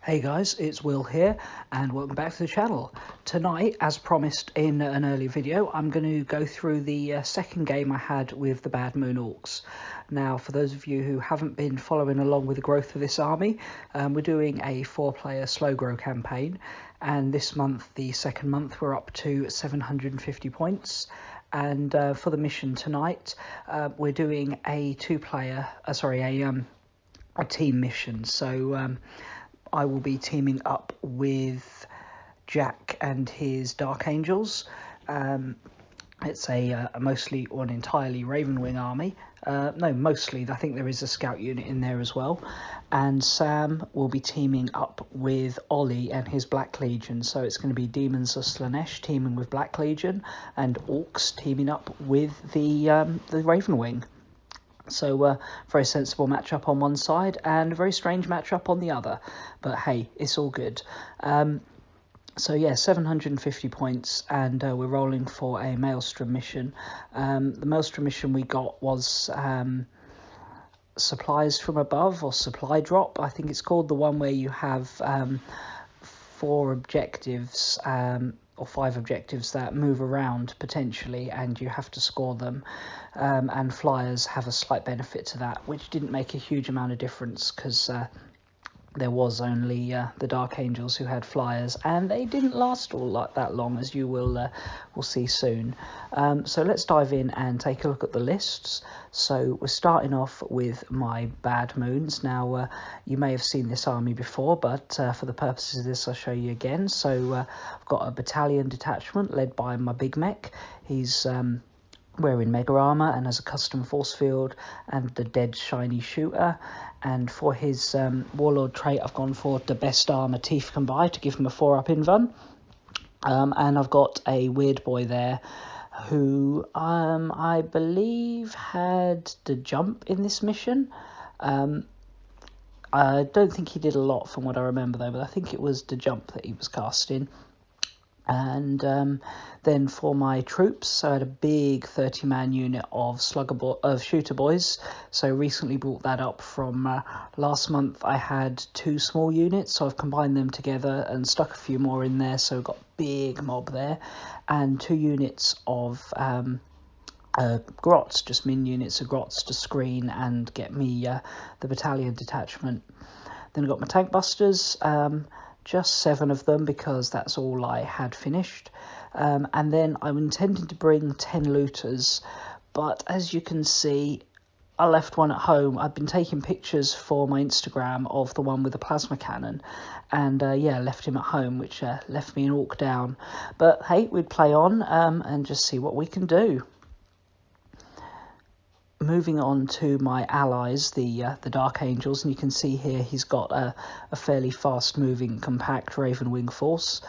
Hey guys, it's Will here and welcome back to the channel. Tonight, as promised in an earlier video, I'm going to go through the second game I had with the Badmoon orks. Now, for those of you who haven't been following along with the growth of this army, we're doing a 4-player slow grow campaign, and this month, the second month, we're up to 750 points. And for the mission tonight, we're doing a a team mission. So I will be teaming up with Jack and his Dark Angels. It's a mostly or an entirely Ravenwing army. No, mostly. I think there is a scout unit in there as well. And Sam will be teaming up with Ollie and his Black Legion. So it's going to be Daemons of Slaanesh teaming with Black Legion, and Orks teaming up with the Ravenwing. So very sensible matchup on one side and a very strange matchup on the other, but hey, it's all good. So yeah, 750 points, and we're rolling for a Maelstrom mission. The Maelstrom mission we got was supplies from above, or supply drop, I think it's called, the one where you have 4 objectives or 5 objectives that move around potentially, and you have to score them, and flyers have a slight benefit to that, which didn't make a huge amount of difference because there was only the Dark Angels who had flyers, and they didn't last all like that long, as you will see soon. So let's dive in and take a look at the lists. So we're starting off with my Badmoons. Now you may have seen this army before, but for the purposes of this I'll show you again. So I've got a battalion detachment led by my big mech. He's wearing mega armor and has a custom force field and the dead shiny shooter. And for his warlord trait, I've gone for the best armor teeth can buy to give him a 4-up invuln. And I've got a weird boy there who I believe had the jump in this mission. I don't think he did a lot from what I remember though, but I think it was the jump that he was casting. And then for my troops, I had a big 30-man unit of shooter boys. So recently brought that up from last month. I had 2 small units, so I've combined them together and stuck a few more in there. So we've got a big mob there, and 2 units of grots, just min units of grots to screen and get me the battalion detachment. Then I've got my tank busters. Just 7 of them because that's all I had finished. And then I'm intending to bring 10 looters, but as you can see, I left one at home. I've been taking pictures for my Instagram of the one with the plasma cannon, and yeah, left him at home, which left me an orc down. But hey, we'd play on and just see what we can do. Moving on to my allies, the Dark Angels, and you can see here he's got a fairly fast-moving, compact Ravenwing force.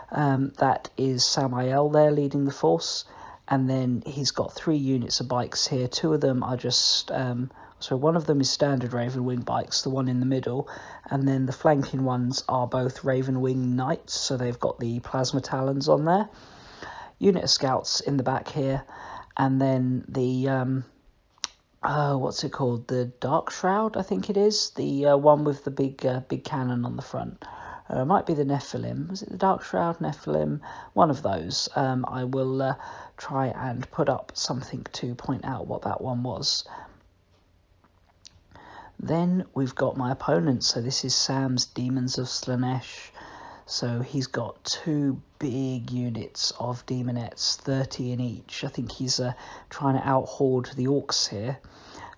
That is Samael there leading the force, and then he's got 3 units of bikes here. 2 of them are just, so one of them is standard Ravenwing bikes, the one in the middle, and then the flanking ones are both Ravenwing Knights, so they've got the plasma talons on there. Unit of scouts in the back here, and then the what's it called? The Dark Shroud, I think it is. The one with the big cannon on the front. It might be the Nephilim. Was it the Dark Shroud, Nephilim? One of those. I will try and put up something to point out what that one was. Then we've got my opponent. So this is Sam's Daemons of Slaanesh. So he's got 2 big units of demonettes, 30 in each. I think he's trying to out-hoard the orcs here.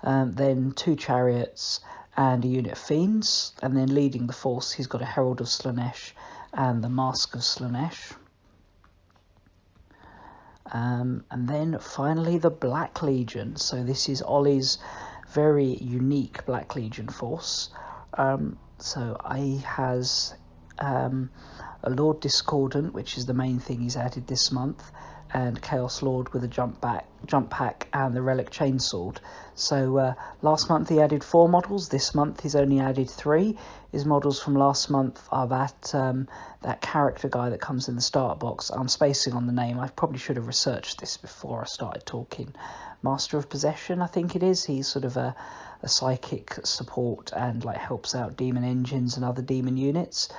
Then 2 chariots and a unit of fiends. And then leading the force, he's got a Herald of Slaanesh and the Mask of Slaanesh. And then finally the Black Legion. So this is Ollie's very unique Black Legion force. So he has a Lord Discordant, which is the main thing he's added this month, and Chaos Lord with a jump pack and the Relic Chainsword. So last month he added 4 models, this month he's only added 3. His models from last month are that character guy that comes in the start box. I'm spacing on the name, I probably should have researched this before I started talking. Master of Possession, I think it is. He's sort of a a psychic support and like helps out demon engines and other demon units.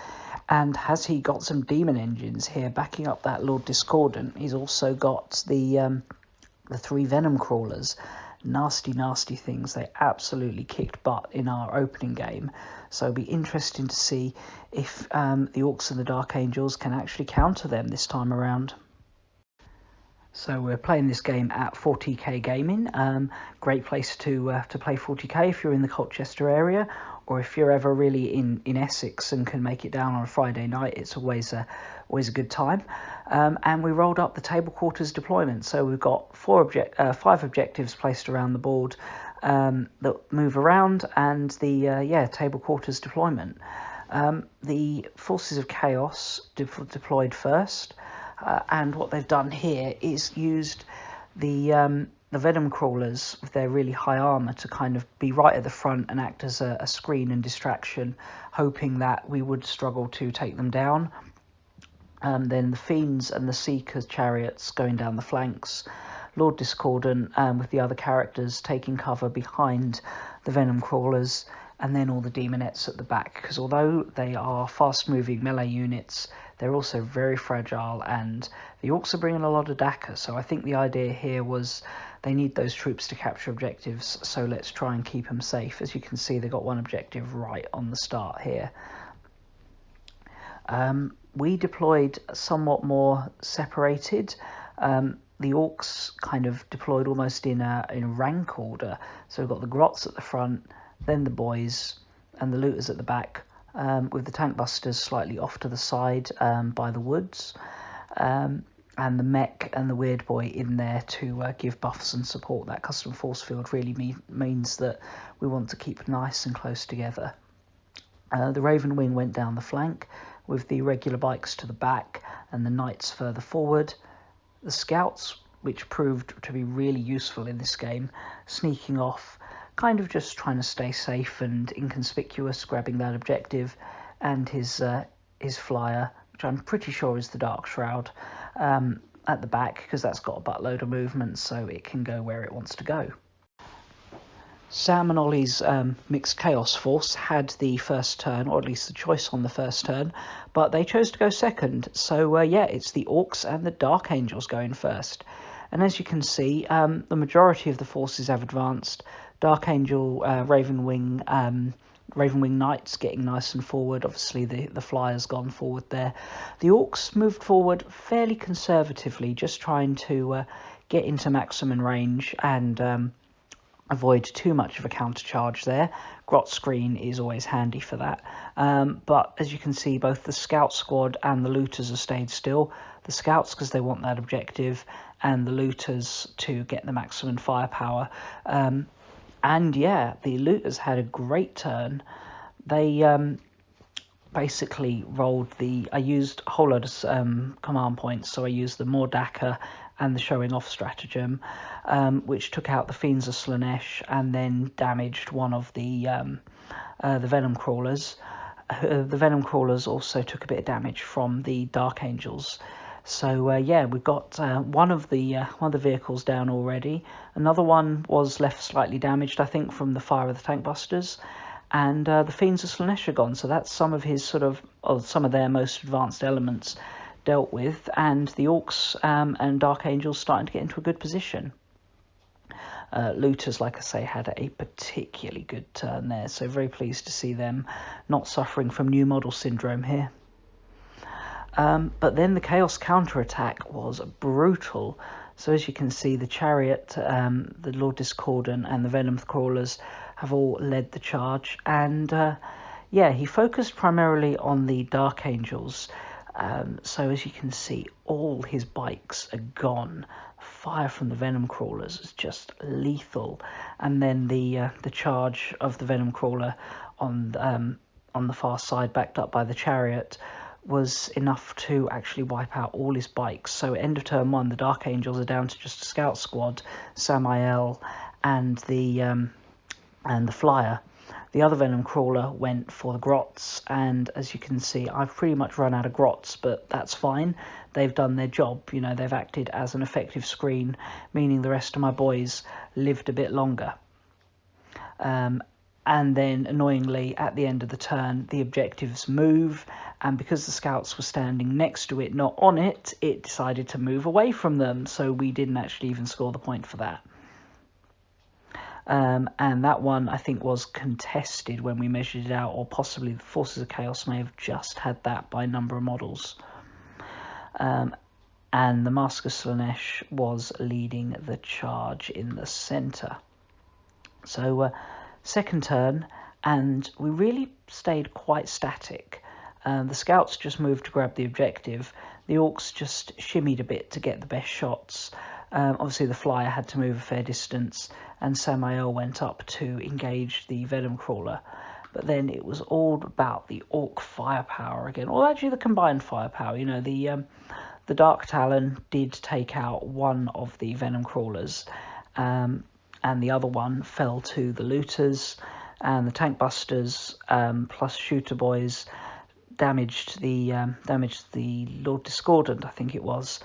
And has he got some demon engines here backing up that Lord Discordant? He's also got the 3 venom crawlers. Nasty, nasty things. They absolutely kicked butt in our opening game. So it'll be interesting to see if the Orcs and the Dark Angels can actually counter them this time around. So we're playing this game at 40k Gaming. Great place to play 40k if you're in the Colchester area, or if you're ever really in Essex and can make it down on a Friday night. It's always a good time. And we rolled up the table quarters deployment. So we've got 5 objectives placed around the board that move around, and the table quarters deployment. The Forces of Chaos deployed first. And what they've done here is used the venom crawlers with their really high armour to kind of be right at the front and act as a screen and distraction, hoping that we would struggle to take them down. Then the Fiends and the Seekers chariots going down the flanks, Lord Discordant with the other characters taking cover behind the venom crawlers, and then all the demonettes at the back, because although they are fast-moving melee units, they're also very fragile, and the Orcs are bringing a lot of DACA, so I think the idea here was they need those troops to capture objectives, so let's try and keep them safe. As you can see, they've got one objective right on the start here. We deployed somewhat more separated. The Orcs kind of deployed almost in a rank order, so we've got the Grots at the front, then the boys and the looters at the back, with the tank busters slightly off to the side by the woods, and the mech and the weird boy in there to give buffs and support. That custom force field really means that we want to keep nice and close together. The Raven Wing went down the flank with the regular bikes to the back and the knights further forward. The scouts, which proved to be really useful in this game, sneaking off, kind of just trying to stay safe and inconspicuous, grabbing that objective, and his flyer, which I'm pretty sure is the Dark Shroud, at the back, because that's got a buttload of movement, so it can go where it wants to go. Sam and Ollie's mixed chaos force had the first turn, or at least the choice on the first turn, but they chose to go second. So it's the Orcs and the Dark Angels going first. And as you can see, the majority of the forces have advanced. Dark Angel, Raven Wing Knights getting nice and forward. Obviously, the Flyer's gone forward there. The Orcs moved forward fairly conservatively, just trying to get into maximum range and avoid too much of a counter charge there. Grot screen is always handy for that. But as you can see, both the Scout Squad and the Looters have stayed still. The Scouts because they want that objective, and the Looters to get the maximum firepower. And yeah, the Looters had a great turn. They basically rolled I used a whole load of command points, so I used the more DACA and the showing off stratagem, which took out the Fiends of Slaanesh and then damaged one of the venom crawlers. The venom crawlers also took a bit of damage from the Dark Angels. So we've got one of the vehicles down already. Another one was left slightly damaged, I think, from the fire of the tank busters. And the Fiends of Slaanesh are gone, so that's some of his some of their most advanced elements dealt with, and the Orcs and Dark Angels starting to get into a good position. Looters, like I say, had a particularly good turn there, so very pleased to see them not suffering from new model syndrome here. But then the Chaos counterattack was brutal. So as you can see, the Chariot, the Lord Discordant and the Venom Crawlers have all led the charge. And he focused primarily on the Dark Angels. So as you can see, all his bikes are gone. Fire from the Venom Crawlers is just lethal. And then the charge of the Venom Crawler on the far side, backed up by the Chariot, was enough to actually wipe out all his bikes. So end of turn 1, the Dark Angels are down to just a Scout Squad, Samael, and the Flyer. The other Venom Crawler went for the Grots, and as you can see, I've pretty much run out of Grots, but that's fine. They've done their job, they've acted as an effective screen, meaning the rest of my boys lived a bit longer. And then, annoyingly, at the end of the turn, the objectives move, and because the scouts were standing next to it, not on it, it decided to move away from them, so we didn't actually even score the point for that. And that one, I think, was contested when we measured it out, or possibly the Forces of Chaos may have just had that by number of models. And the Mask of Slaanesh was leading the charge in the centre. So, second turn, and we really stayed quite static. The scouts just moved to grab the objective. The orcs just shimmied a bit to get the best shots. Obviously, the flyer had to move a fair distance, and Samael went up to engage the venom crawler. But then it was all about the orc firepower again, or actually the combined firepower. You know, the Dark Talon did take out one of the venom crawlers, and the other one fell to the looters, and the tank busters plus shooter boys damaged the Lord Discordant, I think it was,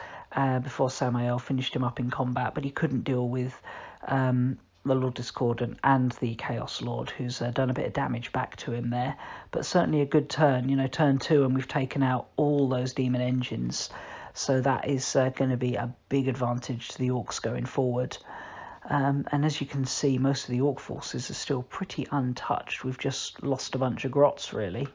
before Samael finished him up in combat, but he couldn't deal with the Lord Discordant and the Chaos Lord, who's done a bit of damage back to him there. But certainly a good turn, you know, turn 2, and we've taken out all those demon engines, so that is going to be a big advantage to the orcs going forward. And as you can see, most of the orc forces are still pretty untouched. We've just lost a bunch of grots, really.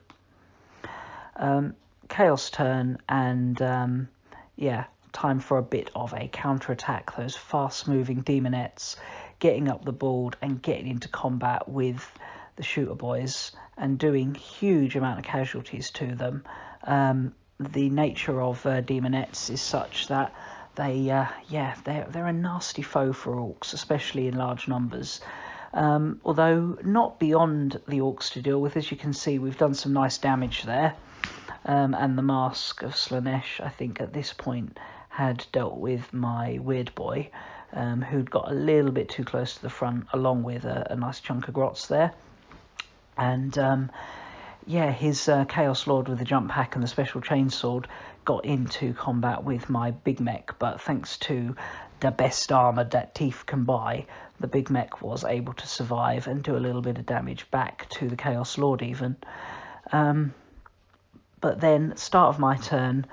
Chaos turn, and yeah, time for a bit of a counter-attack. Those fast-moving demonettes getting up the board and getting into combat with the shooter boys and doing huge amount of casualties to them. The nature of demonettes is such that they're a nasty foe for orcs, especially in large numbers. Although not beyond the orcs to deal with. As you can see, we've done some nice damage there. And the Mask of Slaanesh, I think, at this point had dealt with my weird boy, who'd got a little bit too close to the front, along with a nice chunk of grots there. And yeah, his Chaos Lord with the jump pack and the special chainsword got into combat with my big mech, but thanks to the best armour that Teeth can buy, the big mech was able to survive and do a little bit of damage back to the Chaos Lord even. But then, start of my turn,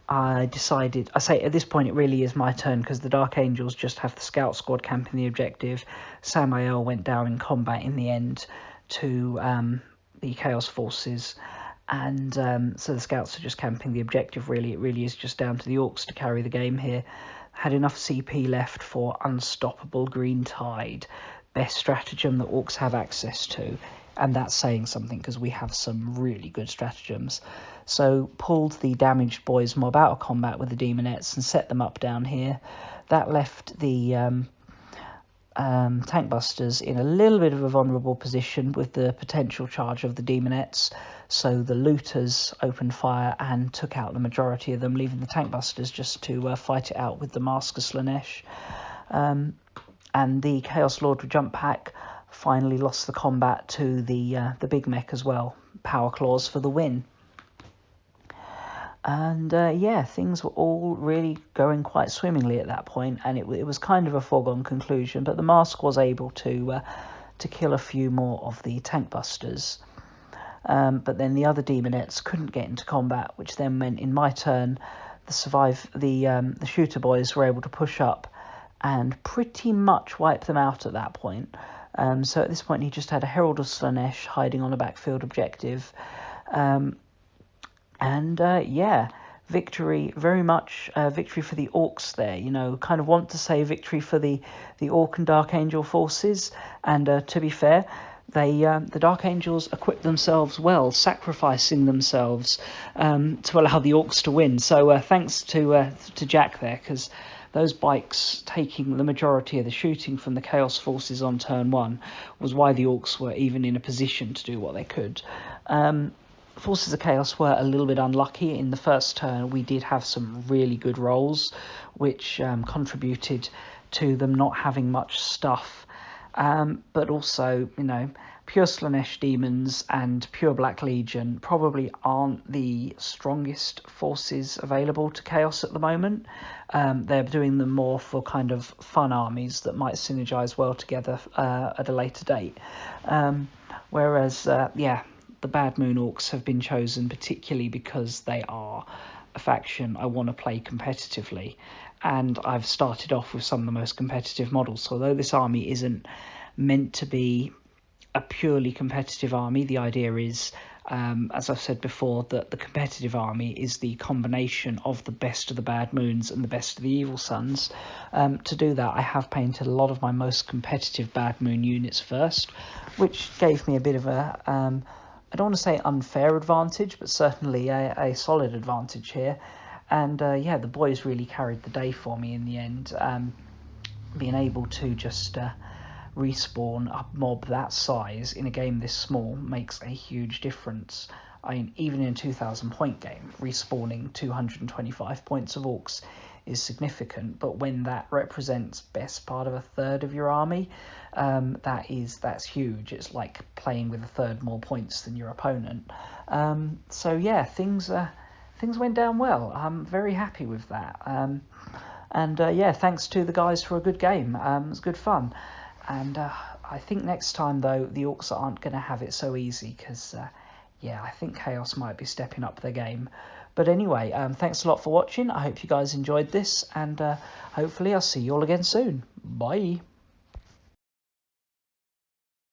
I decided, I say at this point it really is my turn because the Dark Angels just have the scout squad camping the objective. Samael went down in combat in the end to the Chaos Forces, and so the scouts are just camping the objective really. It really is just down to the orcs to carry the game here. Had enough CP left for Unstoppable Green Tide, best stratagem that orcs have access to. And that's saying something because we have some really good stratagems. So pulled the damaged boys mob out of combat with the demonettes and set them up down here. That left the tank busters in a little bit of a vulnerable position with the potential charge of the demonettes. So the looters opened fire and took out the majority of them, leaving the tank busters just to fight it out with the Mask of Slaanesh. And the Chaos Lord with jump pack finally lost the combat to the big mech as well. Power claws for the win. And yeah, things were all really going quite swimmingly at that point, and it was kind of a foregone conclusion. But the Mask was able to kill a few more of the tank busters. But then the other demonettes couldn't get into combat, which then meant in my turn, the shooter boys were able to push up and pretty much wipe them out at that point. So at this point, he just had a Herald of Slaanesh hiding on a backfield objective. Yeah, victory, very much victory for the orcs there. You know, kind of want to say victory for the Orc and Dark Angel forces. And to be fair, the Dark Angels equipped themselves well, sacrificing themselves to allow the orcs to win. So thanks to Jack there, because those bikes taking the majority of the shooting from the Chaos Forces on turn 1 was why the orcs were even in a position to do what they could. Forces of Chaos were a little bit unlucky. In the first turn, we did have some really good rolls, which contributed to them not having much stuff. But also, you know, pure Slaanesh Demons and pure Black Legion probably aren't the strongest forces available to Chaos at the moment. They're doing them more for kind of fun armies that might synergize well together at a later date. Whereas, yeah, the Badmoon Orks have been chosen particularly because they are a faction I want to play competitively, and I've started off with some of the most competitive models. So although this army isn't meant to be a purely competitive army, the idea is, as I've said before, that the competitive army is the combination of the best of the Badmoons and the best of the Evil Suns. To do that, I have painted a lot of my most competitive Badmoon units first, which gave me a bit of a, I don't want to say unfair advantage, but certainly a solid advantage here. And yeah, the boys really carried the day for me in the end. Being able to just respawn a mob that size in a game this small makes a huge difference. I mean, even in a 2,000 point game, respawning 225 points of orcs is significant, but when that represents best part of a third of your army, that's huge. It's like playing with a third more points than your opponent. So yeah, things went down well. I'm very happy with that. And yeah, thanks to the guys for a good game. It was good fun. And I think next time, though, the Orks aren't going to have it so easy because, yeah, I think Chaos might be stepping up their game. But anyway, thanks a lot for watching. I hope you guys enjoyed this, and hopefully I'll see you all again soon. Bye.